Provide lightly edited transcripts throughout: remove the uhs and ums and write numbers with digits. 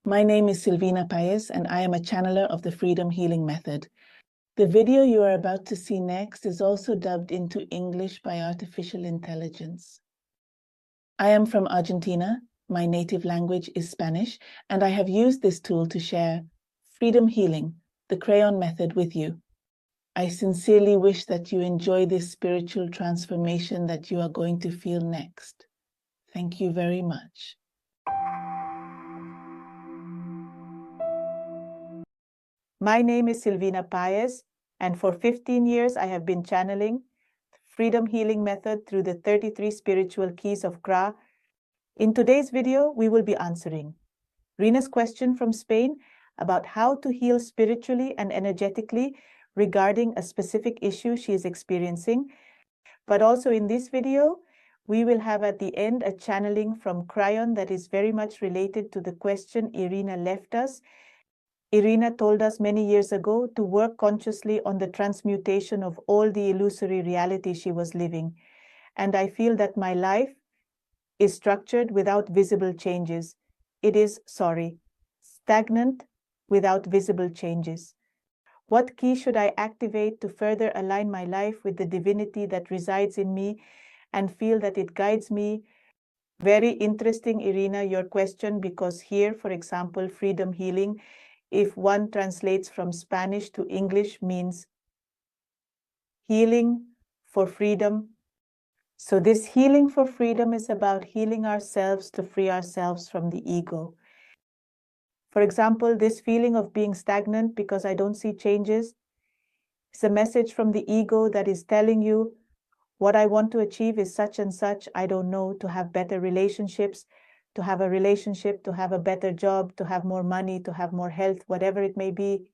My name is Silvina Paez, and I am a channeler of the Freedom Healing Method. The video you are about to see next is also dubbed into English by artificial intelligence. I am from Argentina. My native language is Spanish, and I have used this tool to share Freedom Healing, the Kryon method, with you. I sincerely wish that you enjoy this spiritual transformation that you are going to feel next. Thank you very much. My name is Silvina Paez, and for 15 years I have been channeling Freedom Healing Method through the 33 spiritual keys of Kryon. In today's video, we will be answering Rina's question from Spain about how to heal spiritually and energetically regarding a specific issue she is experiencing. But also in this video, we will have at the end a channeling from Kryon that is very much related to the question Irina left us. Irina told us many years ago to work consciously on the transmutation of all the illusory reality she was living. And I feel that my life is structured without visible changes. It is, stagnant without visible changes. What key should I activate to further align my life with the divinity that resides in me and feel that it guides me? Very interesting, Irina, your question, because here, for example, freedom healing, if one translates from Spanish to English, means healing for freedom. So this healing for freedom is about healing ourselves to free ourselves from the ego. For example, this feeling of being stagnant because I don't see changes is a message from the ego that is telling you what I want to achieve is such and such, I don't know, to have better relationships, to have a relationship, to have a better job, to have more money, to have more health, whatever it may be.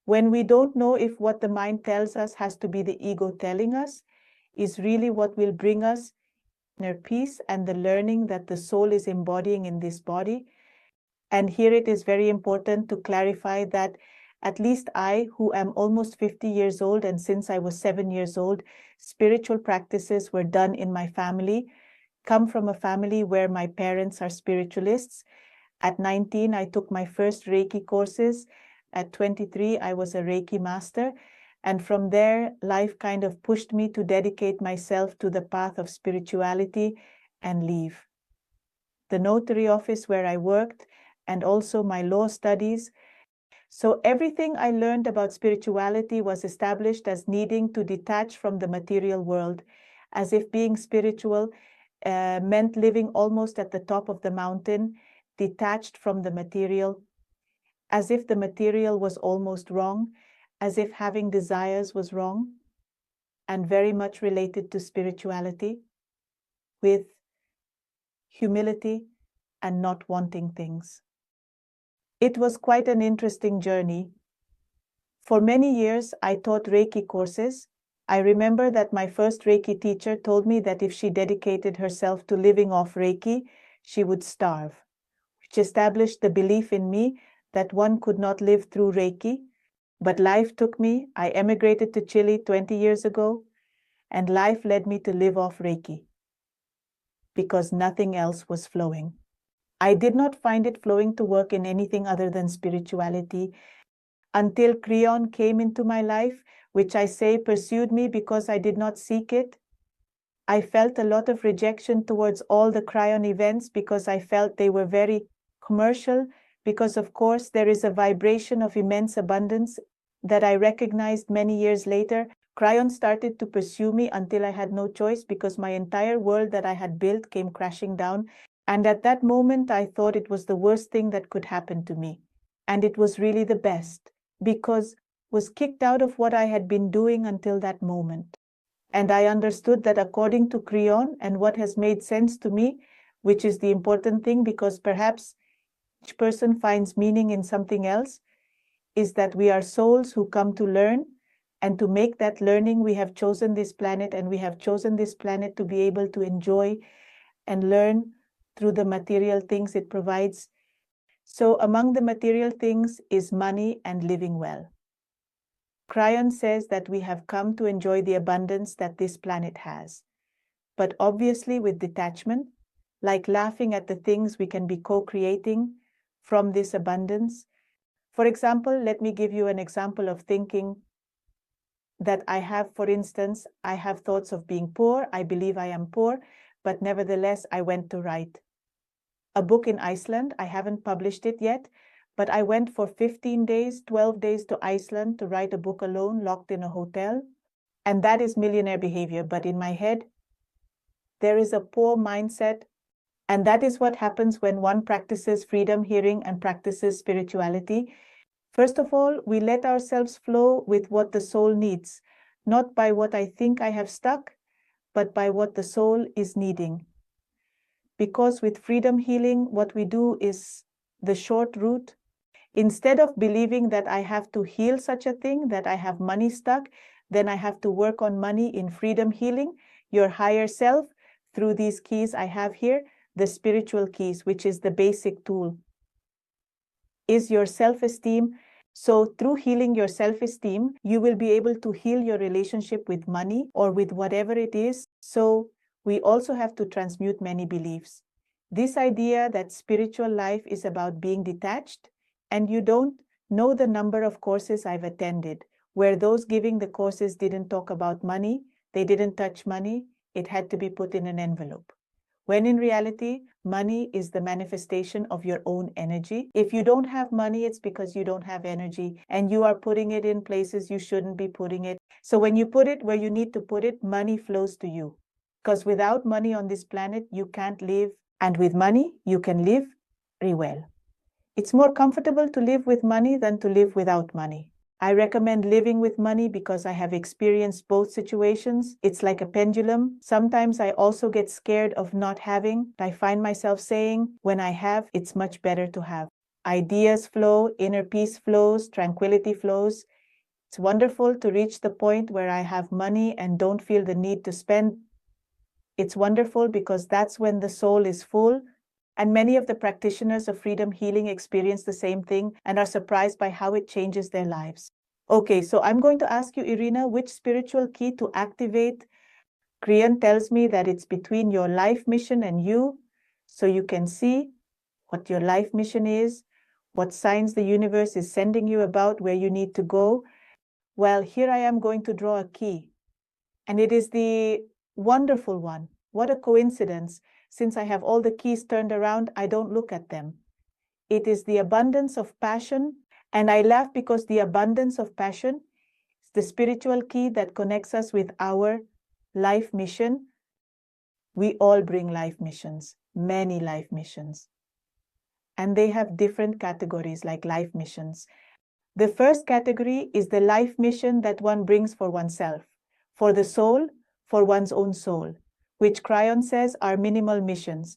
When we don't know if what the mind tells us has to be the ego telling us, is really what will bring us inner peace and the learning that the soul is embodying in this body. And here it is very important to clarify that at least I, who am almost 50 years old, and since I was 7 years old, spiritual practices were done in my family, come from a family where my parents are spiritualists. At 19, I took my first Reiki courses. At 23, I was a Reiki master. And from there, life kind of pushed me to dedicate myself to the path of spirituality and leave the notary office where I worked and also my law studies. So everything I learned about spirituality was established as needing to detach from the material world, as if being spiritual meant living almost at the top of the mountain, detached from the material, as if the material was almost wrong, as if having desires was wrong, and very much related to spirituality, with humility and not wanting things. It was quite an interesting journey. For many years, I taught Reiki courses. I remember that my first Reiki teacher told me that if she dedicated herself to living off Reiki, she would starve, which established the belief in me that one could not live through Reiki. But life took me. I emigrated to Chile 20 years ago, and life led me to live off Reiki because nothing else was flowing. I did not find it flowing to work in anything other than spirituality until Kryon came into my life, which I say pursued me because I did not seek it. I felt a lot of rejection towards all the Kryon events because I felt they were very commercial, because of course there is a vibration of immense abundance that I recognized many years later. Kryon started to pursue me until I had no choice because my entire world that I had built came crashing down. And at that moment, I thought it was the worst thing that could happen to me. And it was really the best, because was kicked out of what I had been doing until that moment. And I understood that according to Kryon and what has made sense to me, which is the important thing, because perhaps each person finds meaning in something else, is that we are souls who come to learn, and to make that learning, we have chosen this planet, and we have chosen this planet to be able to enjoy and learn through the material things it provides. So among the material things is money and living well. Kryon says that we have come to enjoy the abundance that this planet has, but obviously with detachment, like laughing at the things we can be co-creating, from this abundance. For example, let me give you an example of thinking that I have. For instance, I have thoughts of being poor. I believe I am poor, but nevertheless, I went to write a book in Iceland. I haven't published it yet, but I went for 15 days, 12 days to Iceland to write a book alone, locked in a hotel. And that is millionaire behavior. But in my head, there is a poor mindset. And that is what happens when one practices freedom hearing and practices spirituality. First of all, we let ourselves flow with what the soul needs, not by what I think I have stuck, but by what the soul is needing. Because with freedom healing, what we do is the short route. Instead of believing that I have to heal such a thing, that I have money stuck, then I have to work on money. In freedom healing, your higher self, through these keys I have here, the spiritual keys, which is the basic tool, is your self-esteem. So through healing your self-esteem, you will be able to heal your relationship with money or with whatever it is. So we also have to transmute many beliefs. This idea that spiritual life is about being detached, and you don't know the number of courses I've attended where those giving the courses didn't talk about money, they didn't touch money, it had to be put in an envelope. When in reality, money is the manifestation of your own energy. If you don't have money, it's because you don't have energy and you are putting it in places you shouldn't be putting it. So when you put it where you need to put it, money flows to you. Because without money on this planet, you can't live. And with money, you can live very well. It's more comfortable to live with money than to live without money. I recommend living with money because I have experienced both situations. It's like a pendulum. Sometimes I also get scared of not having. I find myself saying, when I have, it's much better to have. Ideas flow, inner peace flows, tranquility flows. It's wonderful to reach the point where I have money and don't feel the need to spend. It's wonderful because that's when the soul is full. And many of the practitioners of freedom healing experience the same thing and are surprised by how it changes their lives. Okay, so I'm going to ask you, Irina, which spiritual key to activate? Kryon tells me that it's between your life mission and you, so you can see what your life mission is, what signs the universe is sending you about where you need to go. Well, here I am going to draw a key, and it is the wonderful one. What a coincidence. Since I have all the keys turned around, I don't look at them. It is the abundance of passion, and I laugh because the abundance of passion is the spiritual key that connects us with our life mission. We all bring life missions, many life missions, and they have different categories like life missions. The first category is the life mission that one brings for oneself, for the soul, for one's own soul, which Kryon says are minimal missions.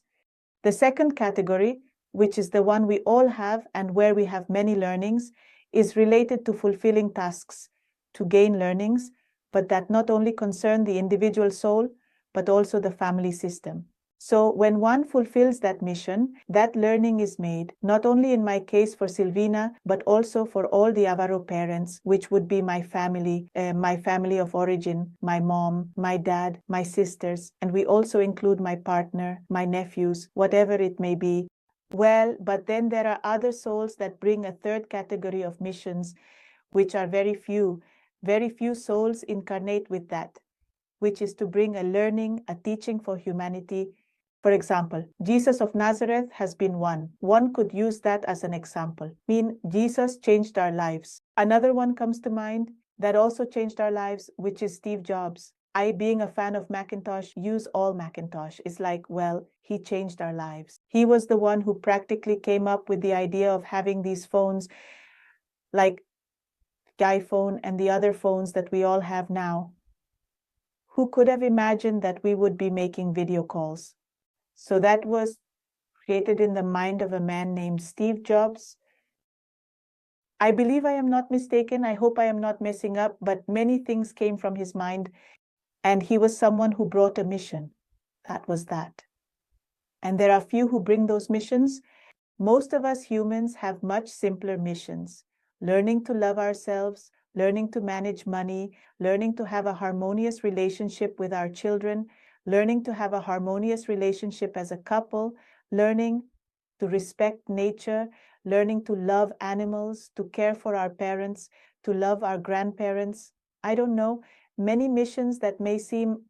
The second category, which is the one we all have and where we have many learnings, is related to fulfilling tasks, to gain learnings, but that not only concern the individual soul, but also the family system. So when one fulfills that mission, that learning is made, not only in my case for Silvina, but also for all the Avaro parents, which would be my family of origin, my mom, my dad, my sisters, and we also include my partner, my nephews, whatever it may be. Well, but then there are other souls that bring a third category of missions, which are very few. Very few souls incarnate with that, which is to bring a learning, a teaching for humanity. For example, Jesus of Nazareth has been one. One could use that as an example. I mean, Jesus changed our lives. Another one comes to mind that also changed our lives, which is Steve Jobs. I, being a fan of Macintosh, use all Macintosh. It's like, well, he changed our lives. He was the one who practically came up with the idea of having these phones like the iPhone and the other phones that we all have now. Who could have imagined that we would be making video calls? So that was created in the mind of a man named Steve Jobs. I believe I am not mistaken. I hope I am not messing up, but many things came from his mind, and he was someone who brought a mission. That was that. And there are few who bring those missions. Most of us humans have much simpler missions. Learning to love ourselves, learning to manage money, learning to have a harmonious relationship with our children, learning to have a harmonious relationship as a couple, learning to respect nature, learning to love animals, to care for our parents, to love our grandparents. I don't know, many missions that may seem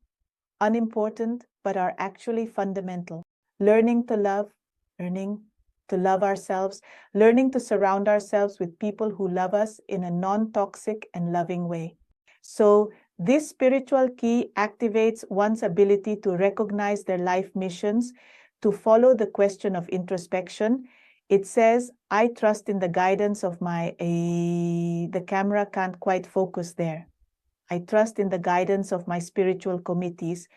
unimportant but are actually fundamental. Learning to love, learning to love ourselves, learning to surround ourselves with people who love us in a non-toxic and loving way. So this spiritual key activates one's ability to recognize their life missions, to follow the question of introspection. It says, I trust in the guidance of the camera can't quite focus there. I trust in the guidance of my spiritual committees.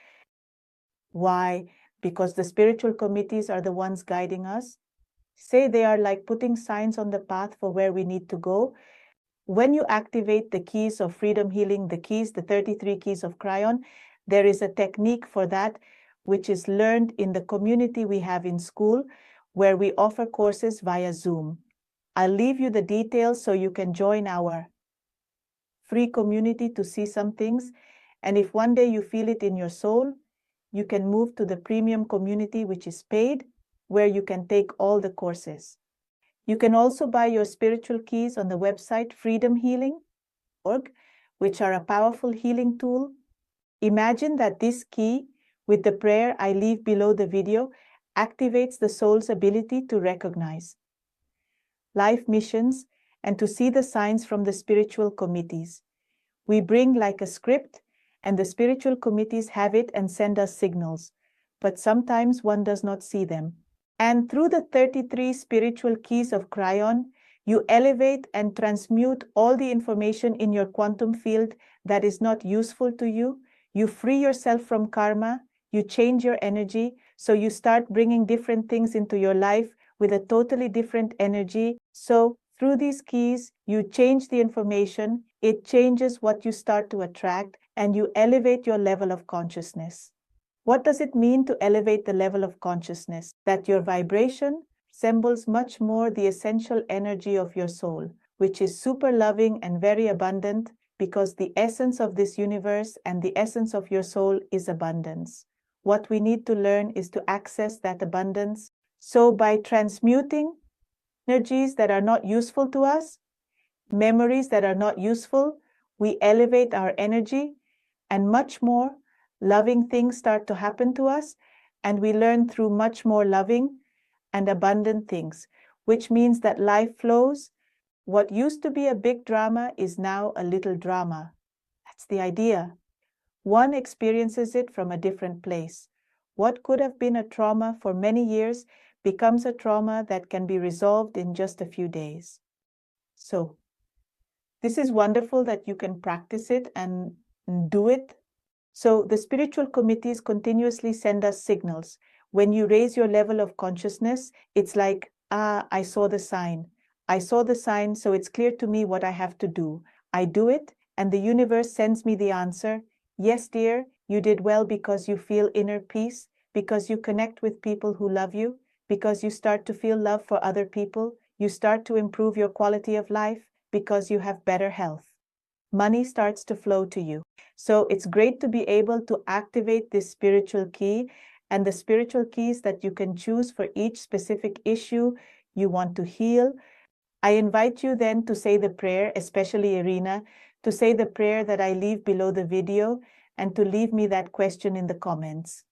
Why? Because the spiritual committees are the ones guiding us. Say they are like putting signs on the path for where we need to go. When you activate the keys of freedom healing, the 33 keys of Kryon, there is a technique for that, which is learned in the community we have in school, where we offer courses via Zoom. I'll leave you the details so you can join our free community to see some things. And if one day you feel it in your soul, you can move to the premium community, which is paid, where you can take all the courses. You can also buy your spiritual keys on the website freedomhealing.org, which are a powerful healing tool. Imagine that this key, with the prayer I leave below the video, activates the soul's ability to recognize life missions and to see the signs from the spiritual committees. We bring like a script, and the spiritual committees have it and send us signals, but sometimes one does not see them. And through the 33 spiritual keys of Kryon, you elevate and transmute all the information in your quantum field that is not useful to you. You free yourself from karma, you change your energy, so you start bringing different things into your life with a totally different energy. So through these keys, you change the information, it changes what you start to attract, and you elevate your level of consciousness. What does it mean to elevate the level of consciousness? That your vibration resembles much more the essential energy of your soul, which is super loving and very abundant, because the essence of this universe and the essence of your soul is abundance. What we need to learn is to access that abundance. So by transmuting energies that are not useful to us, memories that are not useful, we elevate our energy, and much more loving things start to happen to us, and we learn through much more loving and abundant things, which means that life flows. What used to be a big drama is now a little drama. That's the idea. One experiences it from a different place. What could have been a trauma for many years becomes a trauma that can be resolved in just a few days. So, this is wonderful that you can practice it and do it. So the spiritual committees continuously send us signals. When you raise your level of consciousness, it's like, I saw the sign. I saw the sign, so it's clear to me what I have to do. I do it, and the universe sends me the answer. Yes, dear, you did well because you feel inner peace, because you connect with people who love you, because you start to feel love for other people. You start to improve your quality of life because you have better health. Money starts to flow to you. So it's great to be able to activate this spiritual key, and the spiritual keys that you can choose for each specific issue you want to heal. I invite you then to say the prayer, especially Irina, to say the prayer that I leave below the video, and to leave me that question in the comments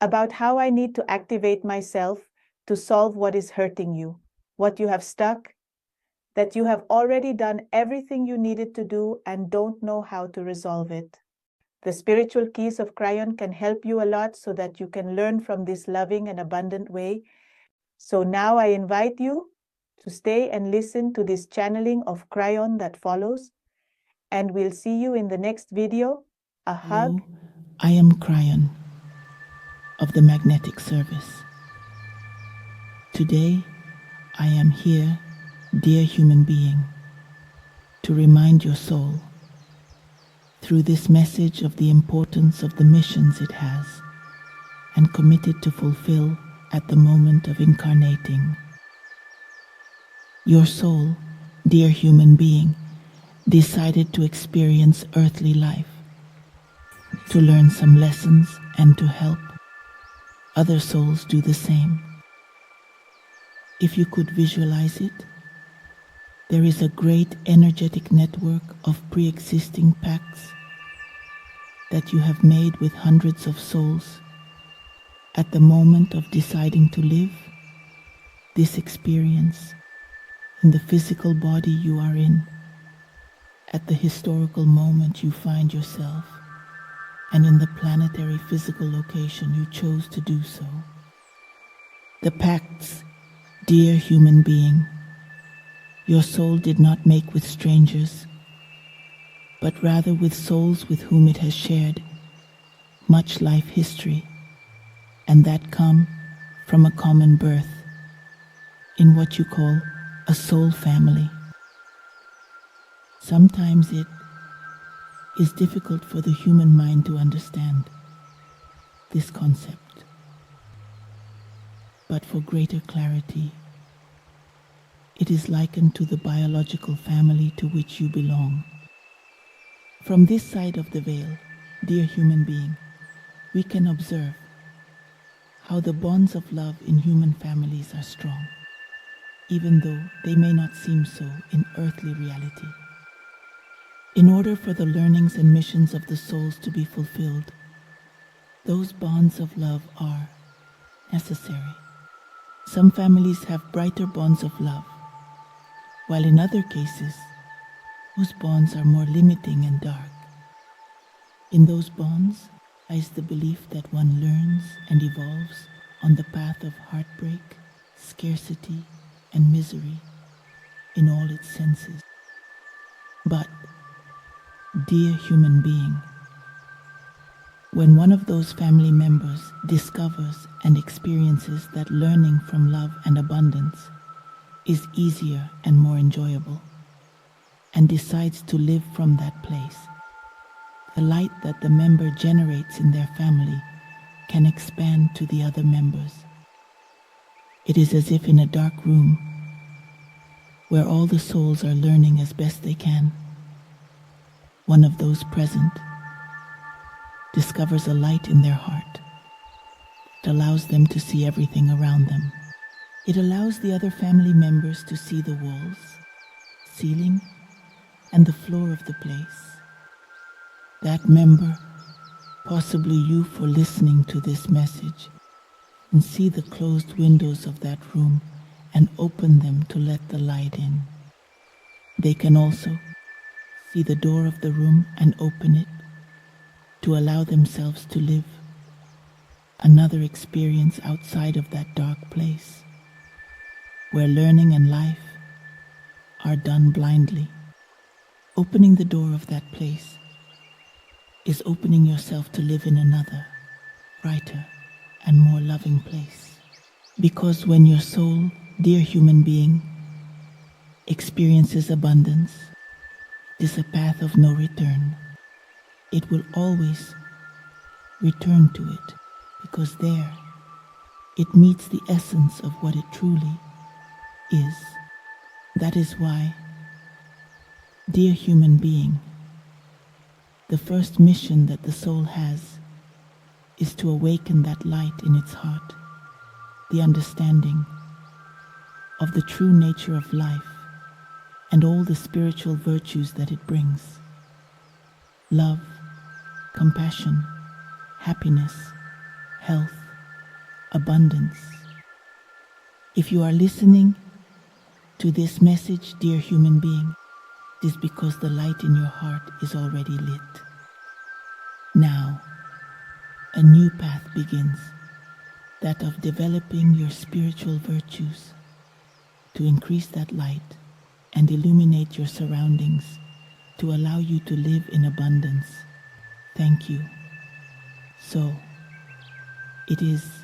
about how I need to activate myself to solve what is hurting you, what you have stuck, that you have already done everything you needed to do and don't know how to resolve it. The spiritual keys of Kryon can help you a lot so that you can learn from this loving and abundant way. So now I invite you to stay and listen to this channeling of Kryon that follows, and we'll see you in the next video. A hug. Hello, I am Kryon of the Magnetic Service. Today, I am here, dear human being, to remind your soul through this message of the importance of the missions it has and committed to fulfill at the moment of incarnating. Your soul, dear human being, decided to experience earthly life, to learn some lessons and to help other souls do the same. If you could visualize it, there is a great energetic network of pre-existing pacts that you have made with hundreds of souls at the moment of deciding to live this experience in the physical body you are in, at the historical moment you find yourself, and in the planetary physical location you chose to do so. The pacts, dear human being, your soul did not make with strangers, but rather with souls with whom it has shared much life history, and that come from a common birth in what you call a soul family. Sometimes it is difficult for the human mind to understand this concept, but for greater clarity, it is likened to the biological family to which you belong. From this side of the veil, dear human being, we can observe how the bonds of love in human families are strong, even though they may not seem so in earthly reality. In order for the learnings and missions of the souls to be fulfilled, those bonds of love are necessary. Some families have brighter bonds of love, while in other cases, those bonds are more limiting and dark. In those bonds lies the belief that one learns and evolves on the path of heartbreak, scarcity, and misery in all its senses. But, dear human being, when one of those family members discovers and experiences that learning from love and abundance is easier and more enjoyable, and decides to live from that place, the light that the member generates in their family can expand to the other members. It is as if in a dark room where all the souls are learning as best they can, one of those present discovers a light in their heart that allows them to see everything around them. It allows the other family members to see the walls, ceiling, and the floor of the place. That member, possibly you for listening to this message, and see the closed windows of that room and open them to let the light in. They can also see the door of the room and open it to allow themselves to live another experience outside of that dark place, where learning and life are done blindly. Opening the door of that place is opening yourself to live in another, brighter, and more loving place. Because when your soul, dear human being, experiences abundance, it is a path of no return. It will always return to it, because there it meets the essence of what it truly is. That is why, dear human being, the first mission that the soul has is to awaken that light in its heart, the understanding of the true nature of life and all the spiritual virtues that it brings. Love, compassion, happiness, health, abundance. If you are listening to this message, dear human being, it is because the light in your heart is already lit. Now, a new path begins, that of developing your spiritual virtues to increase that light and illuminate your surroundings to allow you to live in abundance. Thank you. So, it is